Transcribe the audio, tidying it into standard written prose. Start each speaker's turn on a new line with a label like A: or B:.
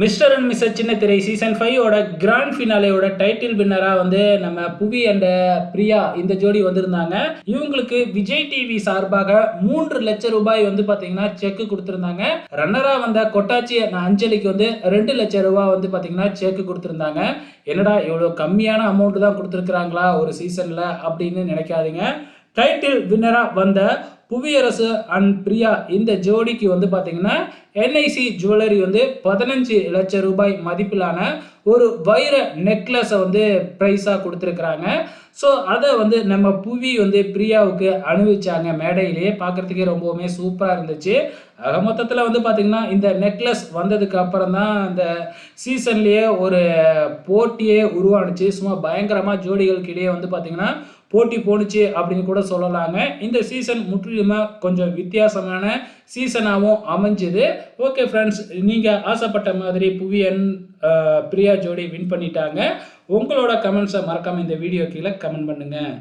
A: Mister and Mrs சின்னத்திரை season 5 ஓட grand ஃபினாலேயோட title வின்னரா வந்து நம்ம புவி அண்ட் பிரியா இந்த ஜோடி வந்திருந்தாங்க. இவங்களுக்கு விஜய் டிவி சார்பாக 3 லட்சம் ரூபாய் வந்து பாத்தீங்கன்னா செக் கொடுத்திருந்தாங்க. ரன்னரா வந்த கொட்டாச்சி அஞ்சலிக்கு வந்து 2 லட்சம் ரூபாய் வந்து பாத்தீங்கன்னா செக் கொடுத்திருந்தாங்க. என்னடா இவ்வளவு கம்மியான அமௌண்ட் தான் கொடுத்திருக்காங்களா ஒரு சீசன்ல அப்படின்னு நினைக்காதீங்க. டைட்டில் வின்னரா வந்த புவியரசு அண்ட் பிரியா இந்த ஜோடிக்கு வந்து பார்த்தீங்கன்னா என்ஐசி ஜுவல்லரி வந்து 15 லட்சம் ரூபாய் மதிப்பிலான ஒரு வைர நெக்லஸை வந்து ப்ரைஸாக கொடுத்துருக்குறாங்க. ஸோ அதை வந்து நம்ம புவி வந்து பிரியாவுக்கு அணிவிச்சாங்க. மேடையிலேயே பார்க்குறதுக்கே ரொம்பவுமே சூப்பராக இருந்துச்சு. மொத்தத்தில் வந்து பார்த்திங்கன்னா இந்த நெக்லஸ் வந்ததுக்கு அப்புறம் தான் அந்த சீசன்லேயே ஒரு போட்டியே உருவானுச்சு. சும்மா பயங்கரமாக ஜோடிகளுக்கு இடையே வந்து பார்த்திங்கன்னா போட்டி போணுச்சு அப்படின்னு கூட சொல்லலாங்க. இந்த சீசன் முற்றிலுமாக கொஞ்சம் வித்தியாசமான சீசனாகவும் அமைஞ்சுது. ஓகே ஃப்ரெண்ட்ஸ், நீங்கள் ஆசைப்பட்ட மாதிரி புவியன் பிரியா ஜோடி வின் பண்ணிட்டாங்க. உங்களோட கமெண்ட்ஸை மறக்காமல் இந்த வீடியோ கீழே கமெண்ட் பண்ணுங்கள்.